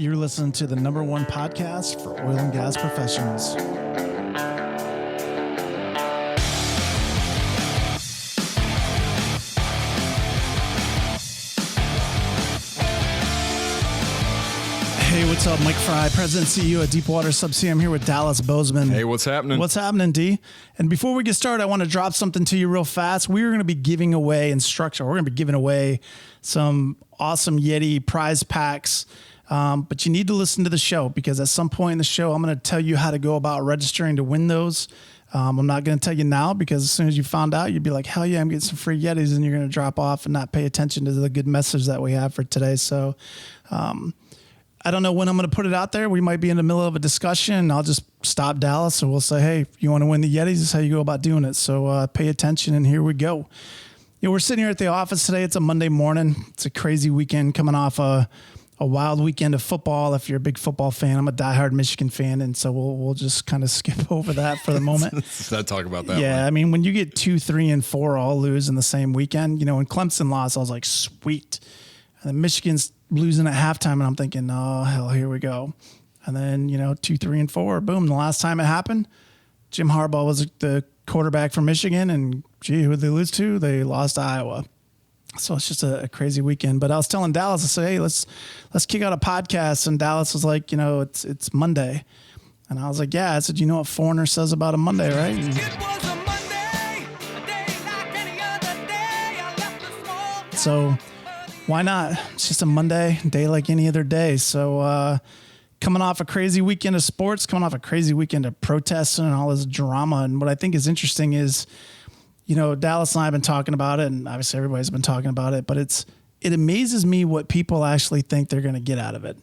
You're listening to the #1 podcast for oil and gas professionals. Hey, what's up? Mike Fry, President and CEO at Deepwater Subsea. I'm here with Dallas Bozeman. Hey, what's happening? What's happening, D? And before we get started, I want to drop something to you real fast. We're going to be giving away instruction. We're going to be giving away some awesome Yeti prize packs. But you need to listen to the show because at some point in the show, I'm going to tell you how to go about registering to win those. I'm not going to tell you now because as soon as you found out, you'd be like, hell yeah, I'm getting some free Yetis, and you're going to drop off and not pay attention to the good message that we have for today. So I don't know when I'm going to put it out there. We might be in the middle of a discussion. I'll just stop Dallas and we'll say, hey, if you want to win the Yetis, this is how you go about doing it. So pay attention, and here we go. You know, we're sitting here at the office today. It's a Monday morning. It's a crazy weekend coming off a wild weekend of football. If you're a big football fan, I'm a diehard Michigan fan, and so we'll just kind of skip over that for the moment. Let's not talk about that. Yeah, one. I mean, when you get 2, 3, and 4 all lose in the same weekend, you know, when Clemson lost, I was like, sweet. And then Michigan's losing at halftime, and I'm thinking, oh, hell, here we go. And then, 2, 3, and 4, boom. The last time it happened, Jim Harbaugh was the quarterback for Michigan, and gee, who did they lose to? They lost to Iowa. So it's just a crazy weekend. But I was telling Dallas, I said, hey, let's kick out a podcast. And Dallas was like, it's Monday. And I was like, yeah. I said, you know what Foreigner says about a Monday, right? And It was a Monday, a day like any other day. I left the small so why not? It's just a Monday, day like any other day. So coming off a crazy weekend of sports, coming off a crazy weekend of protesting and all this drama. And what I think is interesting is, Dallas and I have been talking about it, and obviously everybody's been talking about it, but it amazes me what people actually think they're going to get out of it.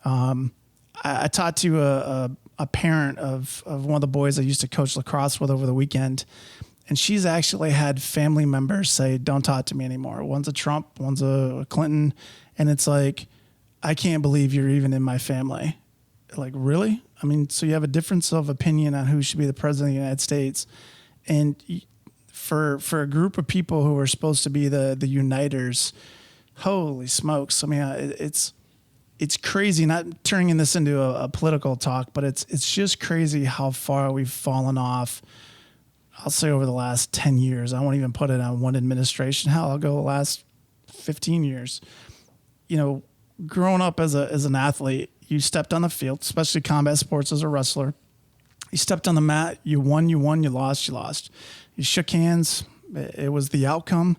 I talked to a parent of one of the boys I used to coach lacrosse with over the weekend, and she's actually had family members say, don't talk to me anymore. One's a Trump, one's a Clinton, and it's like, I can't believe you're even in my family. Like, really? I mean, so you have a difference of opinion on who should be the president of the United States, and for a group of people who are supposed to be the uniters, holy smokes. I mean, it's crazy, not turning this into a political talk, but it's just crazy how far we've fallen off. I'll say over the last 10 years. I won't even put it on one administration. Hell, I'll go the last 15 years. Growing up as an athlete, you stepped on the field, especially combat sports as a wrestler. You stepped on the mat, you won, you lost. You shook hands. It was the outcome.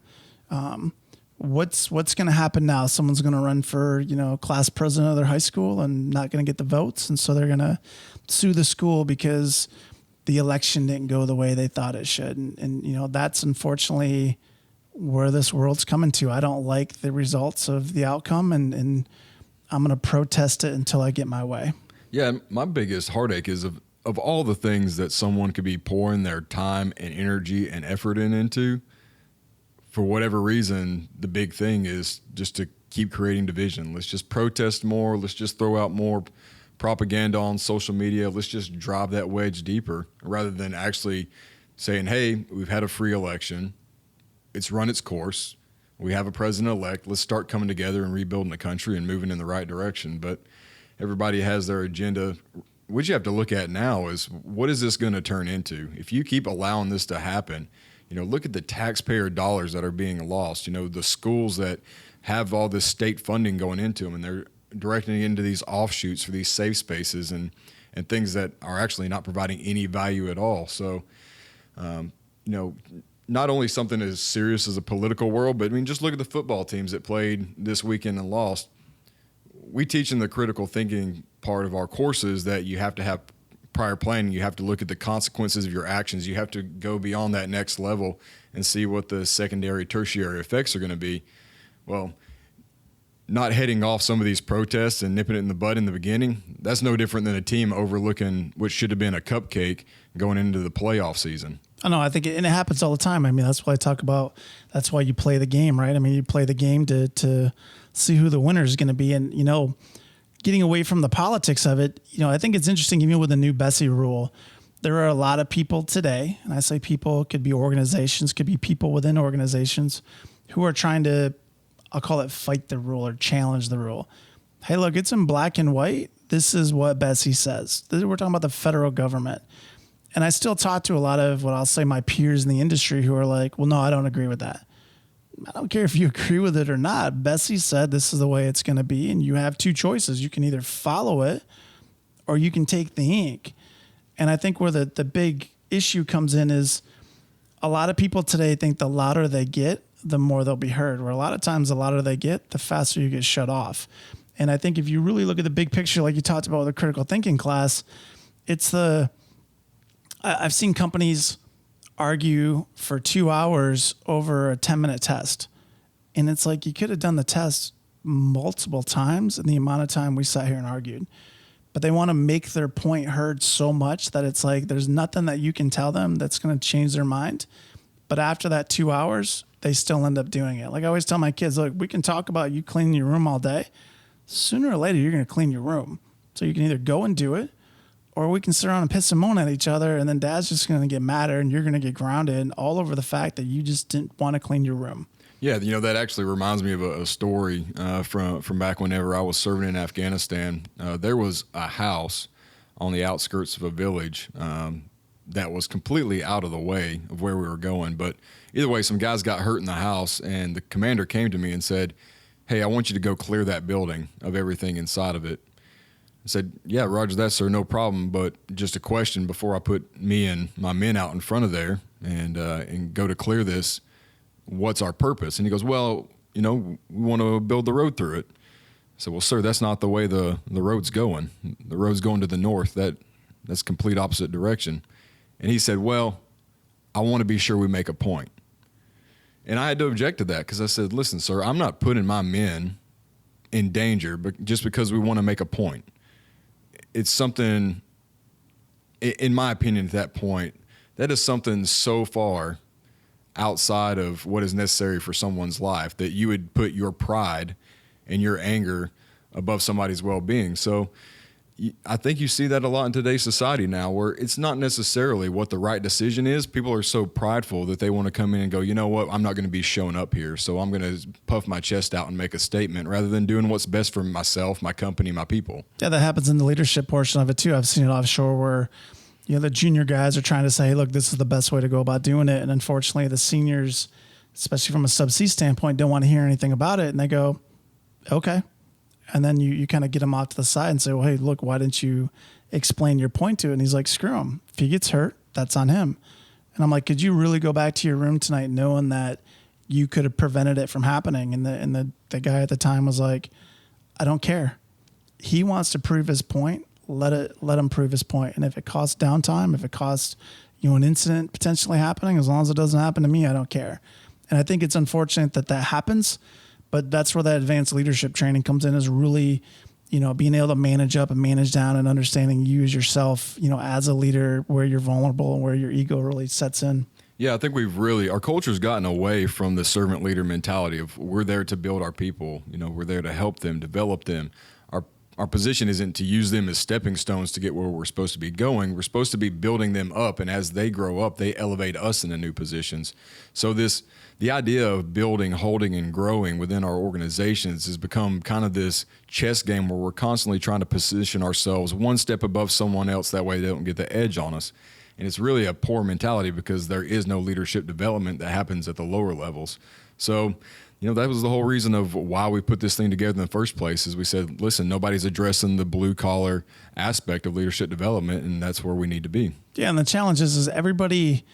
What's going to happen now? Someone's going to run for, class president of their high school and not going to get the votes. And so they're going to sue the school because the election didn't go the way they thought it should. And that's unfortunately where this world's coming to. I don't like the results of the outcome, and I'm going to protest it until I get my way. Yeah, my biggest heartache is of all the things that someone could be pouring their time and energy and effort into, for whatever reason, the big thing is just to keep creating division. Let's just protest more. Let's just throw out more propaganda on social media. Let's just drive that wedge deeper rather than actually saying, hey, we've had a free election. It's run its course. We have a president-elect. Let's start coming together and rebuilding the country and moving in the right direction. But everybody has their agenda. What you have to look at now is, what is this going to turn into? If you keep allowing this to happen, look at the taxpayer dollars that are being lost. The schools that have all this state funding going into them, and they're directing it into these offshoots for these safe spaces and things that are actually not providing any value at all. So, not only something as serious as a political world, but just look at the football teams that played this weekend and lost. We teach in the critical thinking part of our courses that you have to have prior planning. You have to look at the consequences of your actions. You have to go beyond that next level and see what the secondary, tertiary effects are going to be. Well, not heading off some of these protests and nipping it in the bud in the beginning, that's no different than a team overlooking what should have been a cupcake going into the playoff season. I know. I think it happens all the time. I mean, that's why I talk about, that's why you play the game, right? I mean, you play the game to see who the winner is going to be. And, getting away from the politics of it, I think it's interesting, even with the new Bessie rule, there are a lot of people today, and I say people, it could be organizations, could be people within organizations who are trying to, I'll call it fight the rule or challenge the rule. hey, look, it's in black and white. This is what Bessie says. We're talking about the federal government. And I still talk to a lot of what I'll say my peers in the industry who are like, well, no, I don't agree with that. I don't care if you agree with it or not. Bessie said this is the way it's going to be. And you have two choices. You can either follow it or you can take the ink. And I think where the big issue comes in is a lot of people today think the louder they get, the more they'll be heard. Where a lot of times the louder they get, the faster you get shut off. And I think if you really look at the big picture, like you talked about with the critical thinking class, I've seen companies argue for 2 hours over a 10-minute test. And it's like, you could have done the test multiple times in the amount of time we sat here and argued. But they want to make their point heard so much that it's like, there's nothing that you can tell them that's going to change their mind. But after that 2 hours, they still end up doing it. Like I always tell my kids, look, we can talk about you cleaning your room all day. Sooner or later, you're going to clean your room. So you can either go and do it, or we can sit around and piss and moan at each other, and then dad's just going to get madder and you're going to get grounded all over the fact that you just didn't want to clean your room. Yeah, that actually reminds me of a story from back whenever I was serving in Afghanistan. There was a house on the outskirts of a village that was completely out of the way of where we were going. But either way, some guys got hurt in the house, and the commander came to me and said, hey, I want you to go clear that building of everything inside of it. I said, yeah, roger that, sir, no problem. But just a question before I put me and my men out in front of there and go to clear this. What's our purpose? And he goes, well, we want to build the road through it. I said, well, sir, that's not the way the road's going. The road's going to the north. That's complete opposite direction. And he said, well, I want to be sure we make a point. And I had to object to that because I said, listen, sir, I'm not putting my men in danger but just because we want to make a point. It's something, in my opinion, at that point, that is something so far outside of what is necessary for someone's life that you would put your pride and your anger above somebody's well-being. So I think you see that a lot in today's society now, where it's not necessarily what the right decision is. People are so prideful that they want to come in and go, you know what, I'm not going to be showing up here, so I'm going to puff my chest out and make a statement rather than doing what's best for myself, my company, my people. Yeah, that happens in the leadership portion of it too. I've seen it offshore where the junior guys are trying to say, hey, look, this is the best way to go about doing it. And unfortunately, the seniors, especially from a subsea standpoint, don't want to hear anything about it. And they go, okay. And then you kind of get him off to the side and say, well, hey, look, why didn't you explain your point to it? And he's like, screw him. If he gets hurt, that's on him. And I'm like, could you really go back to your room tonight knowing that you could have prevented it from happening? And the guy at the time was like, I don't care. He wants to prove his point. Let him prove his point. And if it costs downtime, if it costs, an incident potentially happening, as long as it doesn't happen to me, I don't care. And I think it's unfortunate that happens, but that's where that advanced leadership training comes in, is really, being able to manage up and manage down and understanding you as yourself, as a leader, where you're vulnerable and where your ego really sets in. Yeah, I think our culture's gotten away from the servant leader mentality of we're there to build our people. We're there to help them, develop them. Our position isn't to use them as stepping stones to get where we're supposed to be going. We're supposed to be building them up, and as they grow up, they elevate us into new positions. So the idea of building, holding, and growing within our organizations has become kind of this chess game where we're constantly trying to position ourselves one step above someone else. That way they don't get the edge on us. And it's really a poor mentality because there is no leadership development that happens at the lower levels. So that was the whole reason of why we put this thing together in the first place, is we said, listen, nobody's addressing the blue collar aspect of leadership development, and that's where we need to be. Yeah, and the challenge is everybody,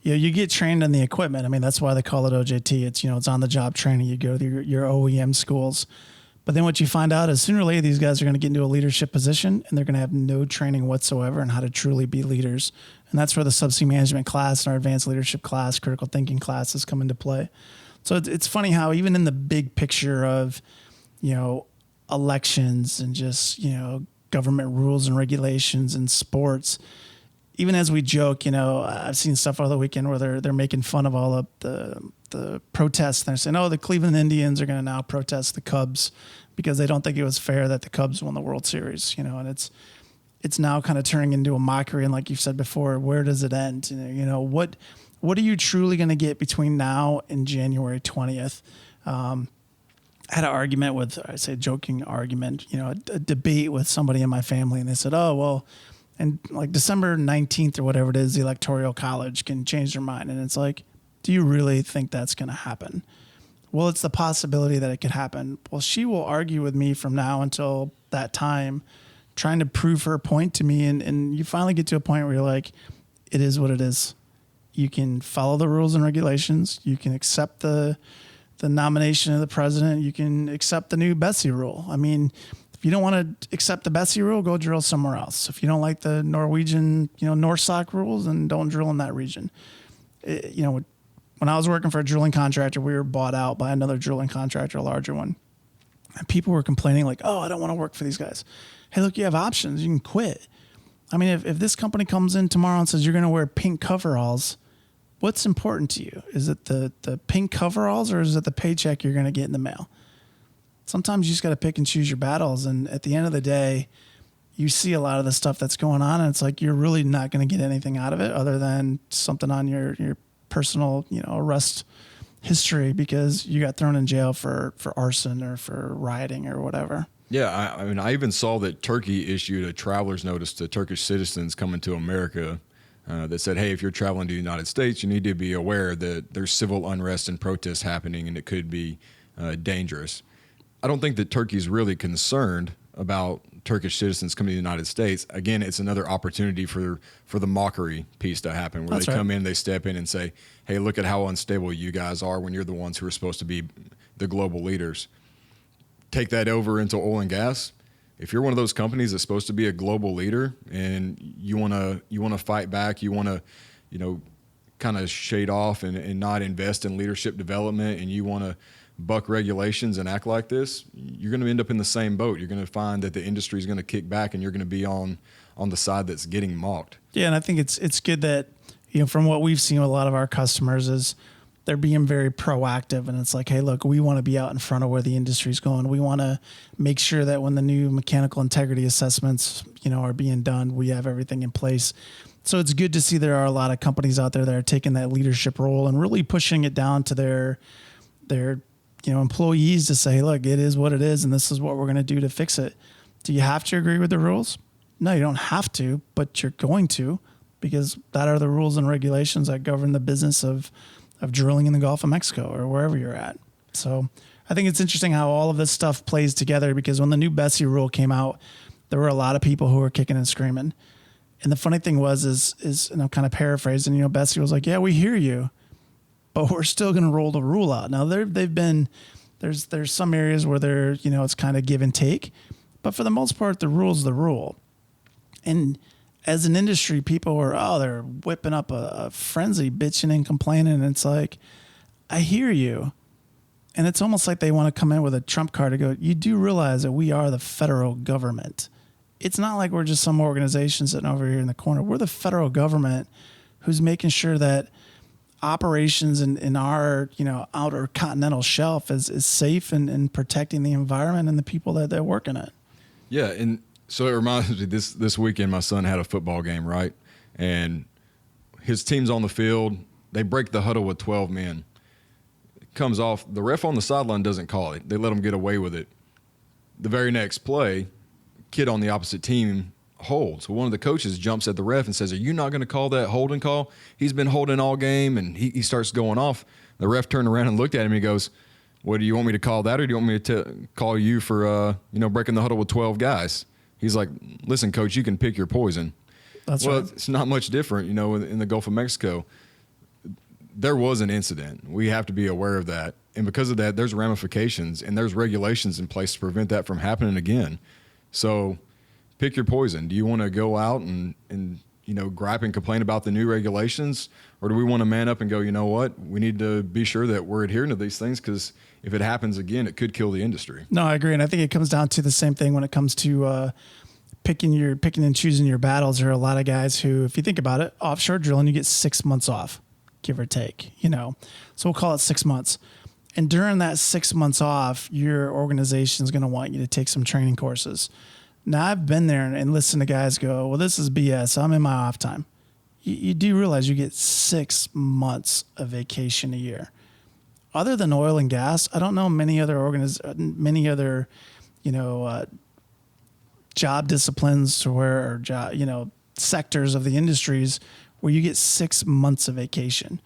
you get trained in the equipment. I mean, that's why they call it OJT. It's, it's on the job training. You go to your OEM schools. But then what you find out is sooner or later, these guys are going to get into a leadership position and they're going to have no training whatsoever on how to truly be leaders. And that's where the subsea management class and our advanced leadership class, critical thinking classes come into play. So it's funny how even in the big picture of, elections and just, government rules and regulations and sports, even as we joke, I've seen stuff over the weekend where they're making fun of all of the protests. They're saying, the Cleveland Indians are going to now protest the Cubs because they don't think it was fair that the Cubs won the World Series, and it's now kind of turning into a mockery. And like you said before, where does it end? What are you truly going to get between now and January 20th? I had an argument with, I say joking argument, you know, a debate with somebody in my family, and they said, oh, well, and like December 19th or whatever it is, the Electoral College can change their mind. And it's like, do you really think that's going to happen? Well, it's the possibility that it could happen. Well, she will argue with me from now until that time, trying to prove her point to me. And you finally get to a point where you're like, it is what it is. You can follow the rules and regulations. You can accept the nomination of the president. You can accept the new Bessie rule. I mean, if you don't want to accept the Bessie rule, go drill somewhere else. If you don't like the Norwegian, Norsock rules, then don't drill in that region. When I was working for a drilling contractor, we were bought out by another drilling contractor, a larger one. And people were complaining like, oh, I don't want to work for these guys. Hey, look, you have options. You can quit. I mean, if this company comes in tomorrow and says you're going to wear pink coveralls, what's important to you? Is it the pink coveralls, or is it the paycheck you're going to get in the mail? Sometimes you just got to pick and choose your battles. And at the end of the day, you see a lot of the stuff that's going on, and it's like you're really not going to get anything out of it other than something on your personal, arrest history because you got thrown in jail for arson or for rioting or whatever. Yeah, I mean, I even saw that Turkey issued a traveler's notice to Turkish citizens coming to America that said, hey, if you're traveling to the United States, you need to be aware that there's civil unrest and protests happening, and it could be dangerous. I don't think that Turkey's really concerned about Turkish citizens coming to the United States. Again, it's another opportunity for the mockery piece to happen, where That's they right. come in, they step in and say, hey, look at how unstable you guys are when you're the ones who are supposed to be the global leaders. Take that over into oil and gas. If you're one of those companies that's supposed to be a global leader and you want to fight back, you want to, kind of shade off and not invest in leadership development, and you want to buck regulations and act like this, you're going to end up in the same boat. You're going to find that the industry is going to kick back, and you're going to be on the side that's getting mocked. Yeah, and I think it's good that, from what we've seen with a lot of our customers is they're being very proactive, and it's like, hey, look, we want to be out in front of where the industry's going. We want to make sure that when the new mechanical integrity assessments, are being done, we have everything in place. So it's good to see there are a lot of companies out there that are taking that leadership role and really pushing it down to their employees to say, look, it is what it is, and this is what we're going to do to fix it. Do you have to agree with the rules? No, you don't have to, but you're going to, because that are the rules and regulations that govern the business of drilling in the Gulf of Mexico or wherever you're at. So I think it's interesting how all of this stuff plays together, because when the new Bessie rule came out, there were a lot of people who were kicking and screaming. And the funny thing is, and I'm kind of paraphrasing, Bessie was like, yeah, we hear you, but we're still going to roll the rule out. Now there's some areas where it's kind of give and take, but for the most part, the rule's the rule. And as an industry, people they're whipping up a frenzy, bitching and complaining. And it's like, I hear you. And it's almost like they want to come in with a trump card to go, you do realize that we are the federal government. It's not like we're just some organization sitting over here in the corner. We're the federal government who's making sure that operations in our, outer continental shelf is safe and protecting the environment and the people that they're working at. Yeah, and so it reminds me, this weekend my son had a football game, right? And his team's on the field. They break the huddle with 12 men. It comes off. The ref on the sideline doesn't call it. They let them get away with it. The very next play, kid on the opposite team holds. So one of the coaches jumps at the ref and says, are you not going to call that holding call? He's been holding all game, and he starts going off. The ref turned around and looked at him and he goes, what, do you want me to call that, or do you want me to call you for breaking the huddle with 12 guys? He's like, listen, coach, you can pick your poison. That's right. It's not much different, in the Gulf of Mexico. There was an incident. We have to be aware of that. And because of that, there's ramifications and there's regulations in place to prevent that from happening again. So pick your poison. Do you want to go out and gripe and complain about the new regulations? Or do we want to man up and go, you know what? We need to be sure that we're adhering to these things, because if it happens again, it could kill the industry. No, I agree. And I think it comes down to the same thing when it comes to picking and choosing your battles. There are a lot of guys who, if you think about it, offshore drilling, you get 6 months off, give or take, So we'll call it 6 months. And during that 6 months off, your organization is going to want you to take some training courses. Now, I've been there and listened to guys go, well, this is BS. I'm in my off time. You do realize you get 6 months of vacation a year. other than oil and gas, I don't know many other job disciplines or sectors of the industries where you get 6 months of vacation.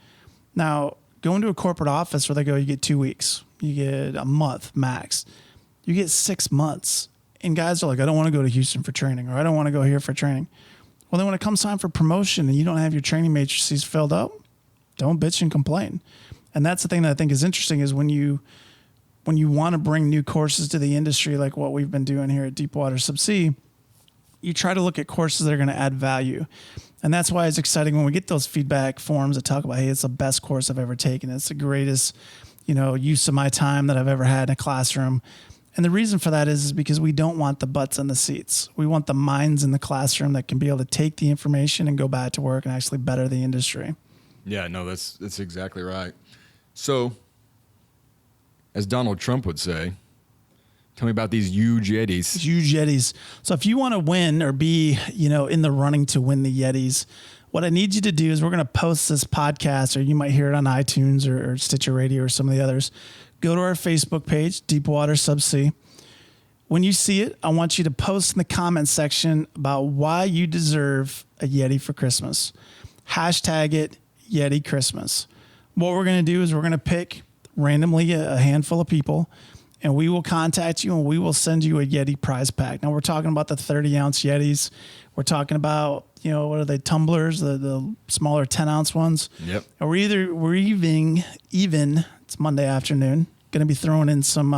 Now, going to a corporate office where they go, you get 2 weeks, you get a month max, you get 6 months. And guys are like, I don't want to go to Houston for training, or I don't want to go here for training. Well, then when it comes time for promotion and you don't have your training matrices filled up, don't bitch and complain. And that's the thing that I think is interesting is when you want to bring new courses to the industry, like what we've been doing here at Deepwater Subsea, you try to look at courses that are going to add value. And that's why it's exciting when we get those feedback forms that talk about, hey, it's the best course I've ever taken. It's the greatest, use of my time that I've ever had in a classroom. And the reason for that is because we don't want the butts in the seats. We want the minds in the classroom that can be able to take the information and go back to work and actually better the industry. Yeah, no, that's exactly right. So, as Donald Trump would say, tell me about these huge Yetis. Huge Yetis. So if you want to win or be, in the running to win the Yetis, what I need you to do is we're going to post this podcast, or you might hear it on iTunes or Stitcher Radio or some of the others. Go to our Facebook page, Deepwater Subsea. When you see it, I want you to post in the comment section about why you deserve a Yeti for Christmas. Hashtag it Yeti Christmas. What we're going to do is we're going to pick randomly a handful of people, and we will contact you and we will send you a Yeti prize pack. Now we're talking about the 30-ounce Yetis. We're talking about, what are they, tumblers, the smaller 10-ounce ones. Yep. And we're even, it's Monday afternoon, going to be throwing in some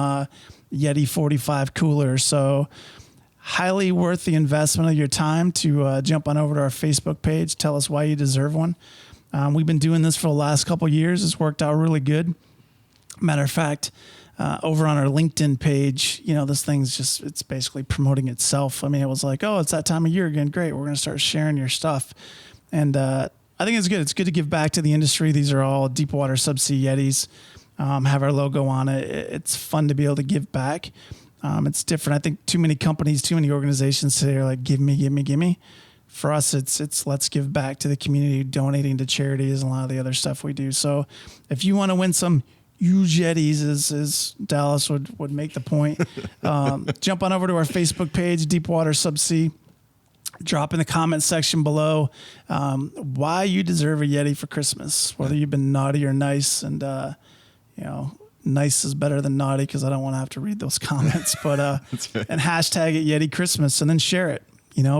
Yeti 45 coolers. So highly worth the investment of your time to jump on over to our Facebook page. Tell us why you deserve one. We've been doing this for the last couple of years. It's worked out really good. Matter of fact, over on our LinkedIn page, this thing's it's basically promoting itself. I mean, it was like, oh, it's that time of year again. Great. We're going to start sharing your stuff. And I think it's good. It's good to give back to the industry. These are all Deepwater Subsea Yetis, have our logo on it. It's fun to be able to give back. It's different. I think too many companies, too many organizations today are like, give me, give me, give me. For us, it's let's give back to the community, donating to charities and a lot of the other stuff we do. So if you want to win some huge Yetis, as Dallas would make the point, jump on over to our Facebook page, Deepwater Subsea. Drop in the comment section below why you deserve a Yeti for Christmas, whether you've been naughty or nice. And, nice is better than naughty because I don't want to have to read those comments. But right. And hashtag it Yeti Christmas and then share it,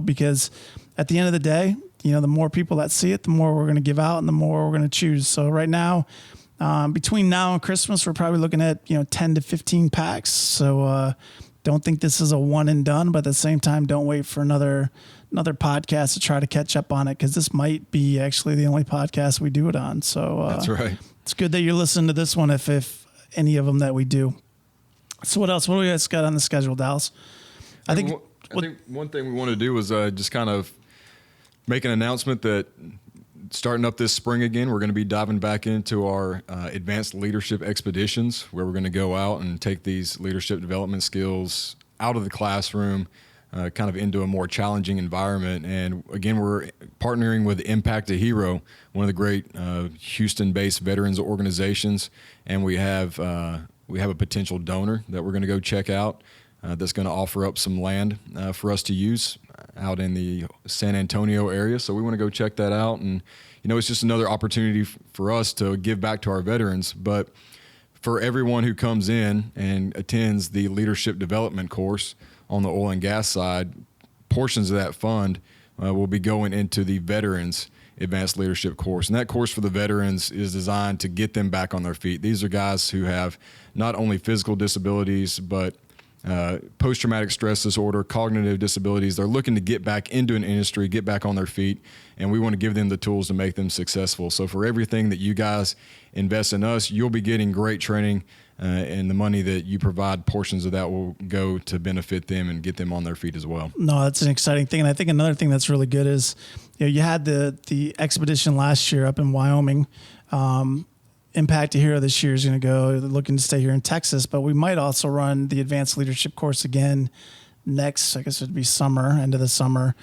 because at the end of the day, the more people that see it, the more we're going to give out and the more we're going to choose. So right now, between now and Christmas, we're probably looking at, 10 to 15 packs. So don't think this is a one and done, but at the same time, don't wait for another podcast to try to catch up on it, because this might be actually the only podcast we do it on. So that's right. It's good that you're listening to this one if any of them that we do. So what else? What do we guys got on the schedule, Dallas? I think one thing we want to do was just kind of make an announcement that starting up this spring again, we're going to be diving back into our advanced leadership expeditions, where we're going to go out and take these leadership development skills out of the classroom, kind of into a more challenging environment. And again, we're partnering with Impact a Hero, one of the great Houston-based veterans organizations, and we have a potential donor that we're going to go check out that's going to offer up some land for us to use out in the San Antonio area. So we want to go check that out. And, it's just another opportunity for us to give back to our veterans. But for everyone who comes in and attends the leadership development course on the oil and gas side, portions of that fund will be going into the veterans advanced leadership course. And that course for the veterans is designed to get them back on their feet. These are guys who have not only physical disabilities, but post-traumatic stress disorder, cognitive disabilities. They're looking to get back into an industry, get back on their feet, and we want to give them the tools to make them successful. So for everything that you guys invest in us, you'll be getting great training, and the money that you provide, portions of that will go to benefit them and get them on their feet as well. No, that's an exciting thing. And I think another thing that's really good is, you had the expedition last year up in Wyoming. Impact a Hero this year is going to go looking to stay here in Texas, but we might also run the advanced leadership course again next, I guess it'd be summer, end of the summer,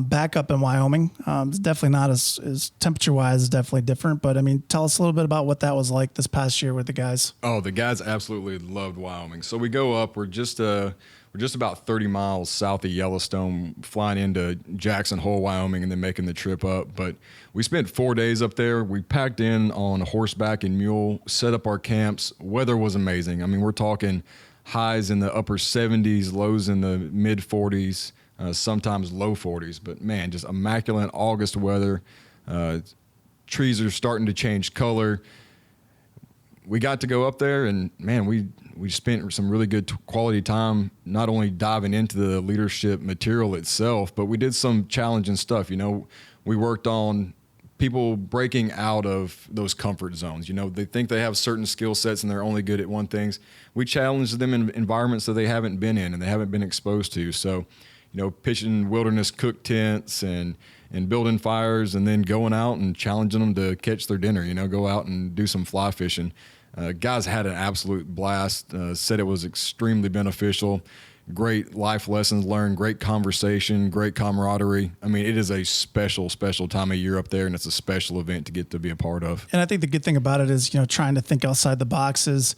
back up in Wyoming. It's definitely not as temperature wise, definitely different. But I mean, tell us a little bit about what that was like this past year with the guys. Oh, the guys absolutely loved Wyoming. So we go up. We're just about 30 miles south of Yellowstone, flying into Jackson Hole, Wyoming, and then making the trip up. But we spent 4 days up there. We packed in on horseback and mule, set up our camps. Weather was amazing. I mean, we're talking highs in the upper 70s, lows in the mid 40s, sometimes low 40s. But man, just immaculate August weather. Trees are starting to change color. We got to go up there, and man, we spent some really good quality time, not only diving into the leadership material itself, but we did some challenging stuff. You know, we worked on people breaking out of those comfort zones. You know, they think they have certain skill sets and they're only good at one things. We challenged them in environments that they haven't been in and they haven't been exposed to. So, you know, pitching wilderness cook tents and building fires, and then going out and challenging them to catch their dinner, you know, go out and do some fly fishing. Guys had an absolute blast, said it was extremely beneficial. Great life lessons learned, great conversation, great camaraderie. I mean, it is a special, special time of year up there, and it's a special event to get to be a part of. And I think the good thing about it is, you know, trying to think outside the box is,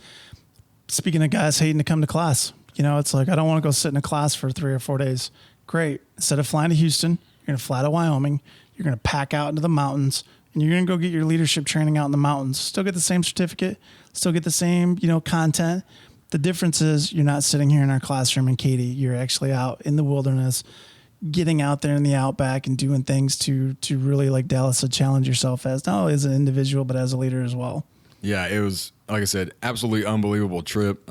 speaking of guys hating to come to class, you know, it's like, I don't want to go sit in a class for 3 or 4 days. Great. Instead of flying to Houston, you're going to fly to Wyoming. You're going to pack out into the mountains, and you're going to go get your leadership training out in the mountains. Still get the same certificate, still get the same, you know, content. The difference is you're not sitting here in our classroom in Katy. You're actually out in the wilderness, getting out there in the outback and doing things to really, like Dallas said, challenge yourself as not only as an individual, but as a leader as well. Yeah, it was, like I said, absolutely unbelievable trip.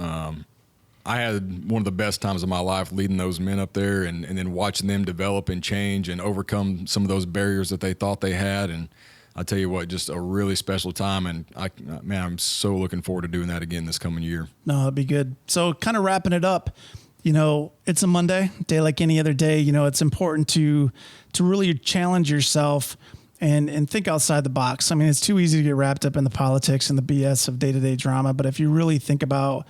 I had one of the best times of my life leading those men up there and then watching them develop and change and overcome some of those barriers that they thought they had. And I tell you what, just a really special time. And I'm so looking forward to doing that again this coming year. No, it'd be good. So kind of wrapping it up, you know, it's a Monday, day like any other day. You know, it's important to really challenge yourself and think outside the box. I mean, it's too easy to get wrapped up in the politics and the BS of day-to-day drama. But if you really think about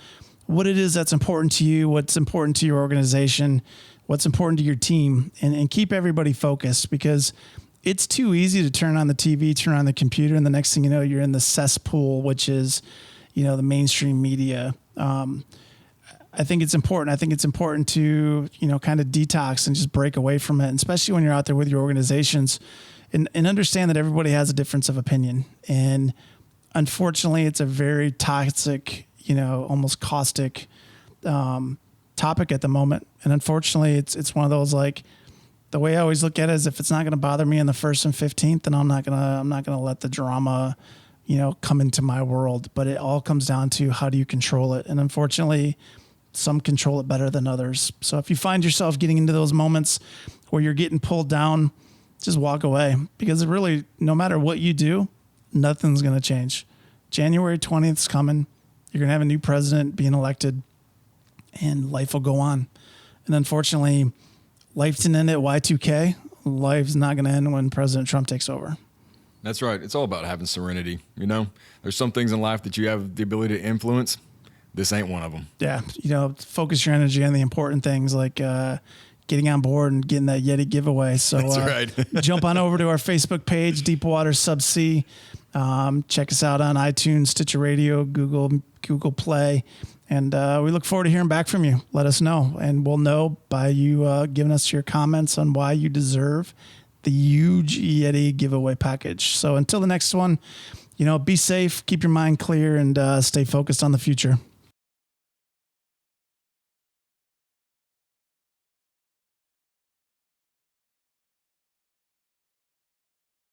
what it is that's important to you, what's important to your organization, what's important to your team, and keep everybody focused, because it's too easy to turn on the TV, turn on the computer, and the next thing you know, you're in the cesspool, which is, you know, the mainstream media. I think it's important. I think it's important to, you know, kind of detox and just break away from it, and especially when you're out there with your organizations, and understand that everybody has a difference of opinion. And unfortunately, it's a very toxic, you know, almost caustic topic at the moment. And unfortunately, it's one of those, like, the way I always look at it is, if it's not going to bother me on the 1st and 15th, then I'm not gonna let the drama, you know, come into my world. But it all comes down to, how do you control it? And unfortunately, some control it better than others. So if you find yourself getting into those moments where you're getting pulled down, just walk away, because it really, no matter what you do, nothing's going to change. January 20th is coming. You're going to have a new president being elected, and life will go on. And unfortunately, life didn't end at Y2K. Life's not going to end when President Trump takes over. That's right. It's all about having serenity. You know, there's some things in life that you have the ability to influence. This ain't one of them. Yeah. You know, focus your energy on the important things, like getting on board and getting that Yeti giveaway. So that's right. Jump on over to our Facebook page, Deepwater Subsea. Check us out on iTunes, Stitcher Radio, Google Play. And we look forward to hearing back from you. Let us know. And we'll know by you giving us your comments on why you deserve the huge Yeti giveaway package. So until the next one, you know, be safe, keep your mind clear, and stay focused on the future.